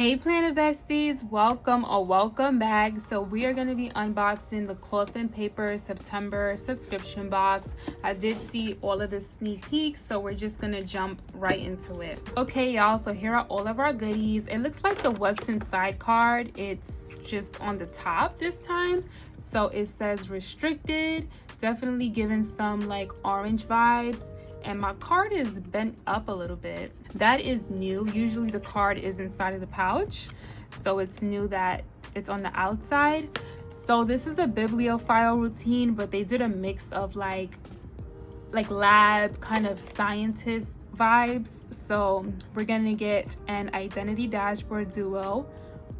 Hey Planet Besties, welcome back. So we are going to be unboxing the Cloth and Paper September subscription box. I did see all of the sneak peeks, so we're just going to jump right into it. Okay y'all, so here are all of our goodies. It looks like the what's inside card. It's just on the top this time. So it says restricted, definitely giving some like orange vibes. And my card is bent up a little bit. That is new. Usually the card is inside of the pouch, so it's new that it's on the outside. So this is a bibliophile routine, but they did a mix of like lab kind of scientist vibes. So we're gonna get an identity dashboard duo,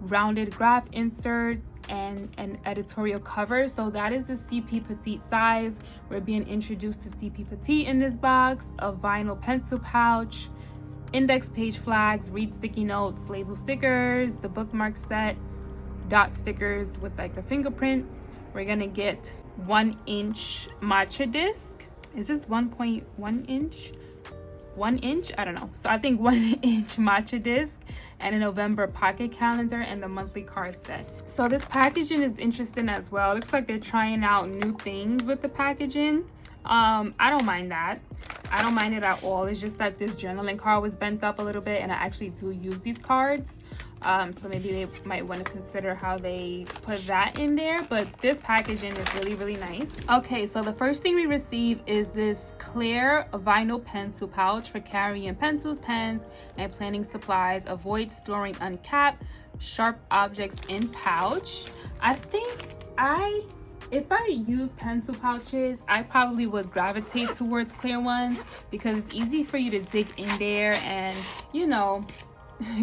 rounded graph inserts, and an editorial cover. So that is the CP Petite size. We're being introduced to CP Petite in this box, a vinyl pencil pouch, index page flags, read sticky notes, label stickers, the bookmark set, dot stickers with like the fingerprints. We're gonna get 1-inch matcha disc. Is this 1.1 inch? 1 inch? I don't know. So I think 1-inch matcha disc, and a November pocket calendar, and the monthly card set. So this packaging is interesting as well. It looks like they're trying out new things with the packaging. I don't mind that. I don't mind it at all. It's just that this journaling card was bent up a little bit, and I actually do use these cards. So maybe they might want to consider how they put that in there, but this packaging is really nice. Okay, so the first thing we receive is this clear vinyl pencil pouch for carrying pencils, pens, and planning supplies. Avoid storing uncapped sharp objects in pouch. I think if I use pencil pouches, I probably would gravitate towards clear ones because it's easy for you to dig in there and, you know,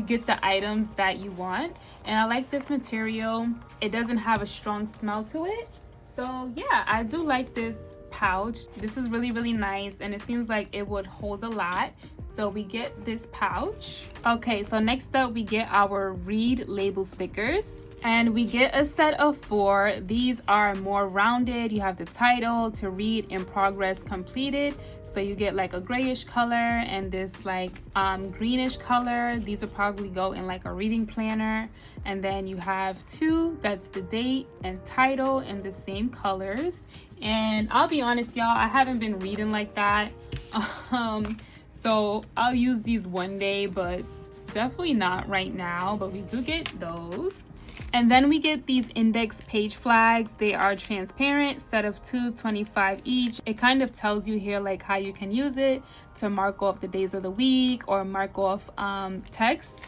get the items that you want. And I like this material. It doesn't have a strong smell to it. So yeah, I do like this pouch. This is really nice, and it seems like it would hold a lot. So we get this pouch. Okay, so next up we get our read label stickers, and we get a set of 4. These are more rounded. You have the title, to read, in progress, completed. So you get like a grayish color and this like greenish color. These will probably go in like a reading planner. And then you have 2, that's the date and title, in the same colors. And I'll be honest y'all, I haven't been reading like that. So I'll use these one day, but definitely not right now. But we do get those. And then we get these index page flags. They are transparent, set of 2, 25 each. It kind of tells you here like how you can use it to mark off the days of the week or mark off text.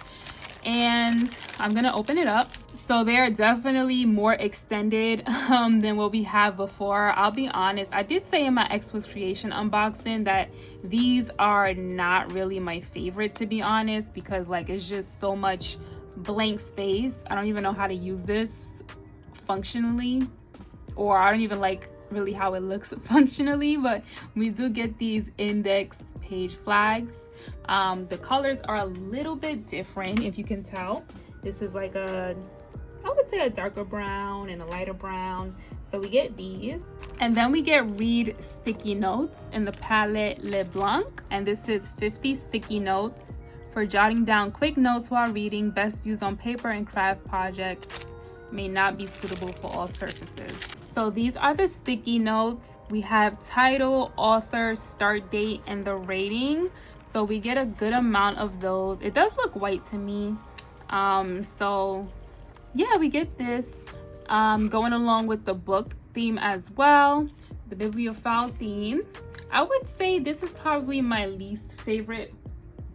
And I'm gonna open it up. So they are definitely more extended than what we have before. I'll be honest, I did say in my Xmas creation unboxing that these are not really my favorite, to be honest, because like it's just so much blank space. I don't even know how to use this functionally, or I don't even like really how it looks functionally. But we do get these index page flags. The colors are a little bit different, if you can tell. This is like I would say a darker brown and a lighter brown. So we get these, and then we get read sticky notes in the palette Le Blanc, and this is 50 sticky notes for jotting down quick notes while reading. Best used on paper and craft projects. May not be suitable for all surfaces. So these are the sticky notes. We have title, author, start date, and the rating. So we get a good amount of those. It does look white to me. So yeah, we get this. Going along with the book theme as well, the bibliophile theme. I would say this is probably my least favorite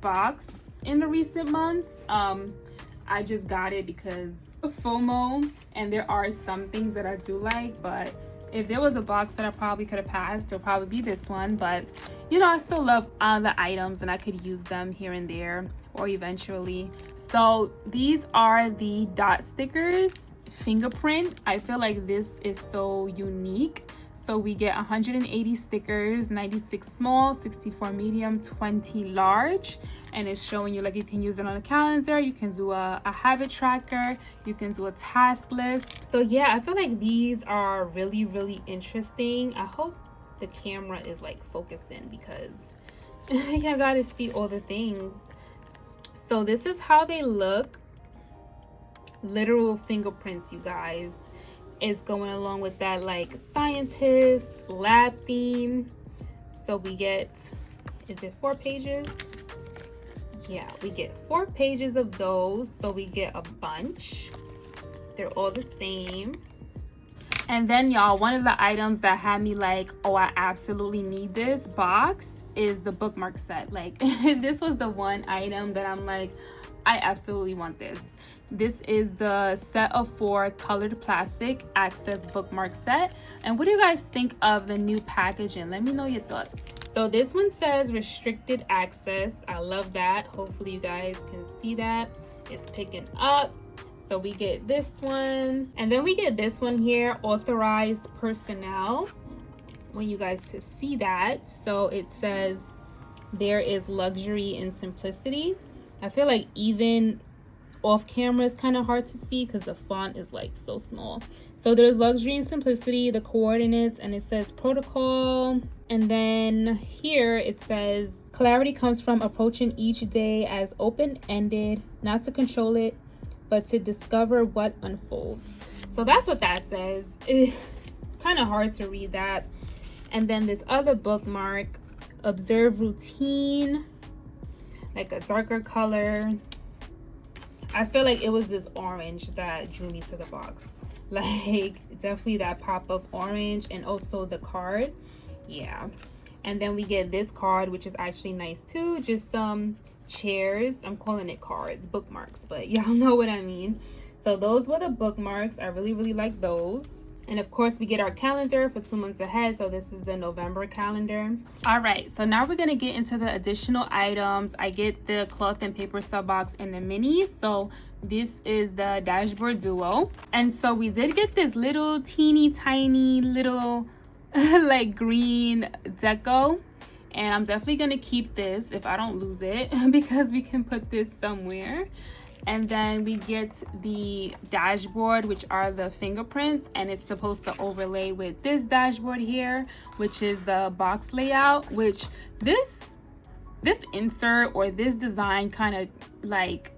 box in the recent months. I just got it because of FOMO, and there are some things that I do like, but if there was a box that I probably could have passed, it'll probably be this one. But you know, I still love the items, and I could use them here and there or eventually. So these are the dot stickers fingerprint. I feel like this is so unique. So we get 180 stickers, 96 small, 64 medium, 20 large, and it's showing you like you can use it on a calendar, you can do a habit tracker, you can do a task list. So yeah, I feel like these are really interesting. I hope the camera is like focusing because I gotta see all the things. So this is how they look. literal fingerprints, you guys. It's going along with that like scientist lab theme. So we get, is it 4 pages? Yeah, we get 4 pages of those. So we get a bunch. They're all the same. And then y'all, one of the items that had me like, oh, I absolutely need this box is the bookmark set. Like this was the one item that I'm like, I absolutely want this. This is the set of 4 colored plastic access bookmark set. And what do you guys think of the new packaging? Let me know your thoughts. So this one says restricted access. I love that. Hopefully you guys can see that. It's picking up. So we get this one, and then we get this one here, authorized personnel. I want you guys to see that. So it says there is luxury and simplicity. I feel like even off camera is kind of hard to see because the font is like so small. So there's luxury and simplicity, the coordinates, and it says protocol. And then here it says clarity comes from approaching each day as open-ended, not to control it, but to discover what unfolds. So that's what that says. It's kind of hard to read that. And then this other bookmark, observe routine, like a darker color. I feel like it was this orange that drew me to the box. Like definitely that pop of orange, and also the card. Yeah. And then we get this card, which is actually nice too. Just some chairs. I'm calling it cards, bookmarks, but y'all know what I mean. So those were the bookmarks. I really like those. And of course we get our calendar for 2 months ahead. So this is the November calendar. All right, so now we're gonna get into the additional items. I get the cloth and paper sub box in the mini. So this is the dashboard duo. And so we did get this little teeny tiny little like green deco. And I'm definitely gonna keep this if I don't lose it because we can put this somewhere. And then we get the dashboard, which are the fingerprints, and it's supposed to overlay with this dashboard here, which is the box layout, which this insert or this design kind of like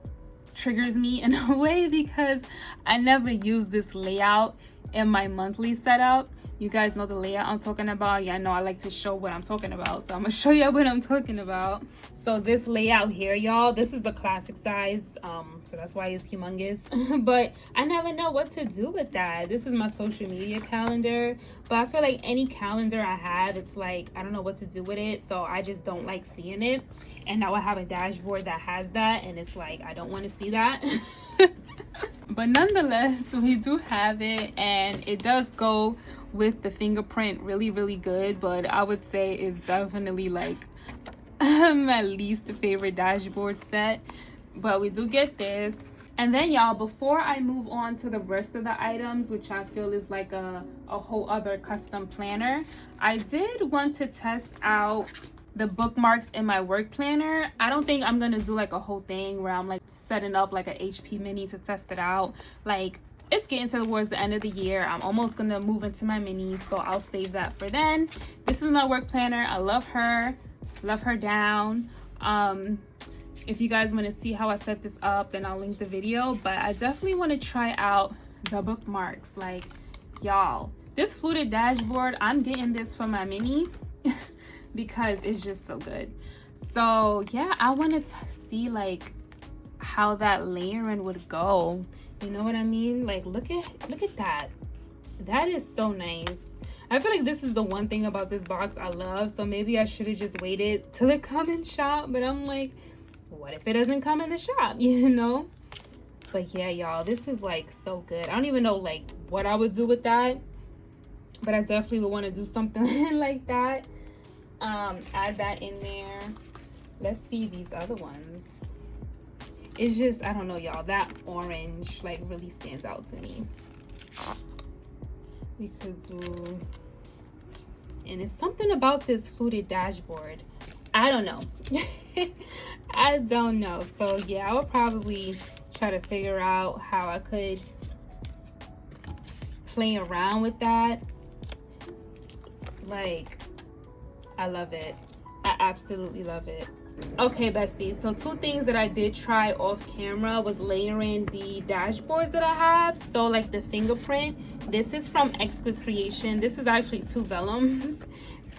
triggers me in a way because I never use this layout in my monthly setup. You guys know the layout I'm talking about. Yeah, I know I like to show what I'm talking about, so I'm gonna show you what I'm talking about. So this layout here, y'all, this is the classic size, so that's why it's humongous. But I never know what to do with that. This is my social media calendar, but I feel like any calendar I have, it's like I don't know what to do with it, so I just don't like seeing it. And now I have a dashboard that has that, and it's like I don't want to see that. But nonetheless, we do have it, and it does go with the fingerprint really good. But I would say it's definitely like my least favorite dashboard set. But we do get this. And then y'all, before I move on to the rest of the items, which I feel is like a whole other custom planner, I did want to test out the bookmarks in my work planner. I don't think I'm gonna do like a whole thing where I'm like setting up like a HP mini to test it out. Like it's getting towards the end of the year. I'm almost gonna move into my mini, so I'll save that for then. This is my work planner. I love her down. If you guys want to see how I set this up, then I'll link the video, but I definitely want to try out the bookmarks. Like y'all, this fluted dashboard, I'm getting this for my mini because it's just so good. So yeah, I wanted to see like how that layering would go. You know what I mean? Like look at that. That is so nice. I feel like this is the one thing about this box I love. So maybe I should have just waited till it come in shop, but I'm like, what if it doesn't come in the shop, you know? But yeah, y'all, this is like so good. I don't even know like what I would do with that, but I definitely would want to do something like that. Add that in there. Let's see these other ones. It's just, I don't know, y'all, that orange like really stands out to me. We could do, and it's something about this fluted dashboard. I don't know. I don't know. So yeah, I would probably try to figure out how I could play around with that. Like, I love it. I absolutely love it. Okay, besties, so two things that I did try off camera was layering the dashboards that I have. So like the fingerprint, this is from Exquisite Creation. This is actually 2 vellums.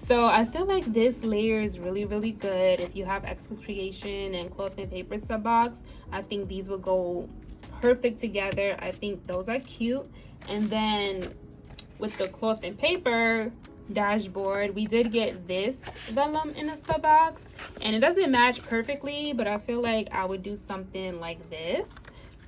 So I feel like this layer is really good. If you have Exquisite Creation and Cloth and Paper sub box, I think these will go perfect together. I think those are cute. And then with the Cloth and Paper dashboard, we did get this vellum in a sub box, and it doesn't match perfectly, but I feel like I would do something like this.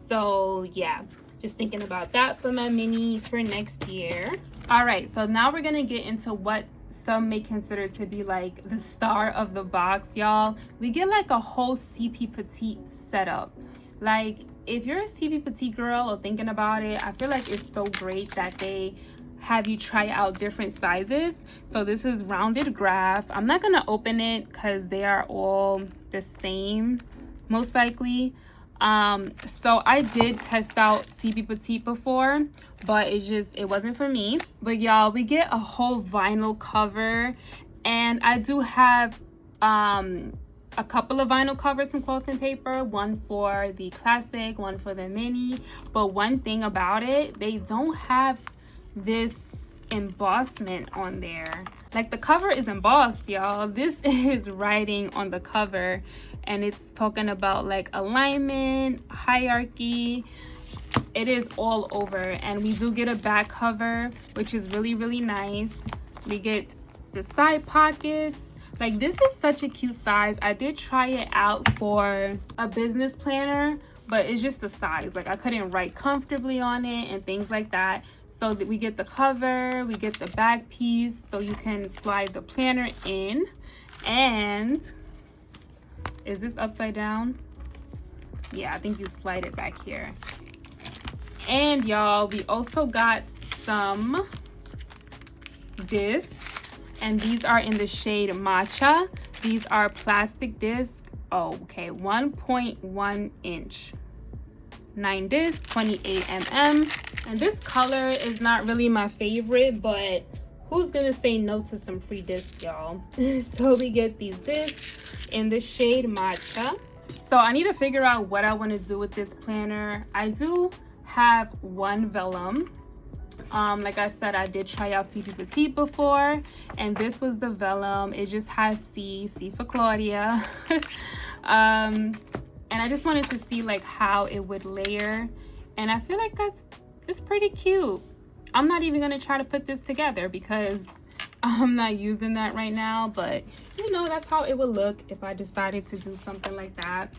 So yeah, just thinking about that for my mini for next year. All right, so now we're gonna get into what some may consider to be like the star of the box, y'all. We get like a whole CP Petite setup. Like if you're a CP Petite girl or thinking about it, I feel like it's so great that they have you try out different sizes. So this is rounded graph. I'm not gonna open it because they are all the same most likely. So I did test out CP Petite before, but it wasn't for me. But y'all, we get a whole vinyl cover, and I do have a couple of vinyl covers from Cloth and Paper, one for the classic, one for the mini. But one thing about it, they don't have this embossment on there. Like the cover is embossed, y'all. This is writing on the cover, and it's talking about like alignment, hierarchy. It is all over. And we do get a back cover, which is really nice. We get the side pockets. Like this is such a cute size. I did try it out for a business planner, but it's just the size. Like I couldn't write comfortably on it and things like that. So that we get the cover, we get the back piece, so you can slide the planner in. And is this upside down? Yeah, I think you slide it back here. And y'all, we also got some discs, and these are in the shade Matcha. These are plastic discs. Oh, okay, 1.1 inch. 9 discs, 28 mm. And this color is not really my favorite, but who's gonna say no to some free discs, y'all? So we get these discs in the shade Matcha. So I need to figure out what I want to do with this planner. I do have one vellum. Like I said, I did try out CP Petite before, and this was the vellum. It just has C for Claudia. And I just wanted to see like how it would layer, and I feel like it's pretty cute. I'm not even gonna try to put this together because I'm not using that right now, but you know, that's how it would look if I decided to do something like that.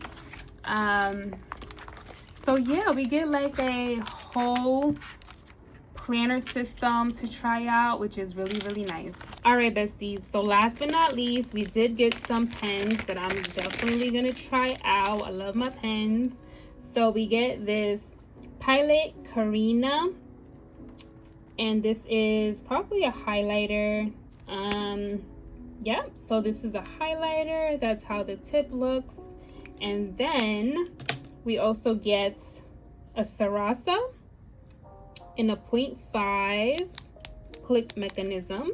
So yeah, we get like a whole planner system to try out, which is really nice. All right, besties, so last but not least, we did get some pens that I'm definitely gonna try out. I love my pens. So we get this Pilot Karina, and this is probably a highlighter. Yeah, so this is a highlighter. That's how the tip looks. And then we also get a Sarasa in a 0.5 click mechanism.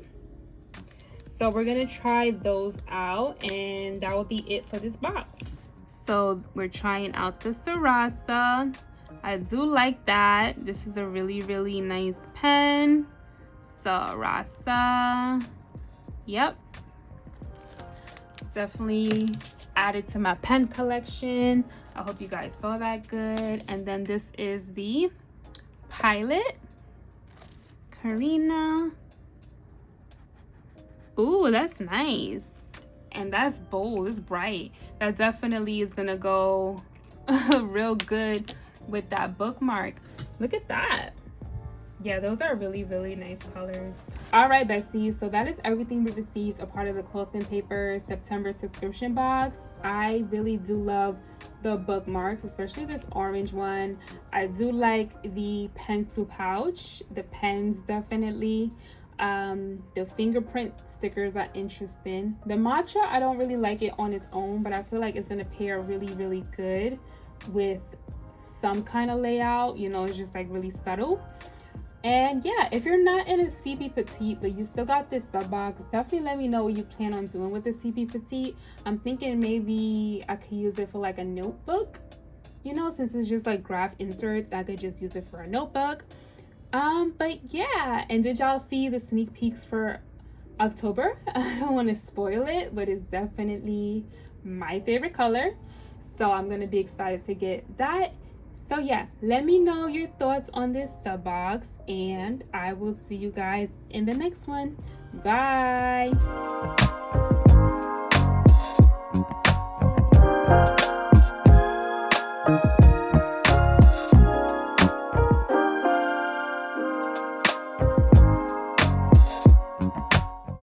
So we're gonna try those out, and that will be it for this box. So we're trying out the Sarasa. I do like that. This is a really nice pen. Sarasa. Yep, definitely added to my pen collection. I hope you guys saw that good. And then this is the Pilot Karina. Ooh, that's nice, and that's bold. It's bright. That definitely is gonna go real good with that bookmark. Look at that. Yeah, those are really nice colors. All right, besties, so that is everything we received a part of the Cloth and Paper September subscription box. I really do love the bookmarks, especially this orange one. I do like the pencil pouch, the pens definitely. The fingerprint stickers are interesting. The matcha, I don't really like it on its own, but I feel like it's gonna pair really good with some kind of layout. You know, it's just like really subtle. And yeah, if you're not in a CB Petite, but you still got this sub box, definitely let me know what you plan on doing with the CB Petite. I'm thinking maybe I could use it for like a notebook, you know, since it's just like graph inserts, I could just use it for a notebook. But yeah, and did y'all see the sneak peeks for October? I don't want to spoil it, but it's definitely my favorite color, so I'm gonna be excited to get that. So yeah, let me know your thoughts on this sub box, and I will see you guys in the next one. Bye.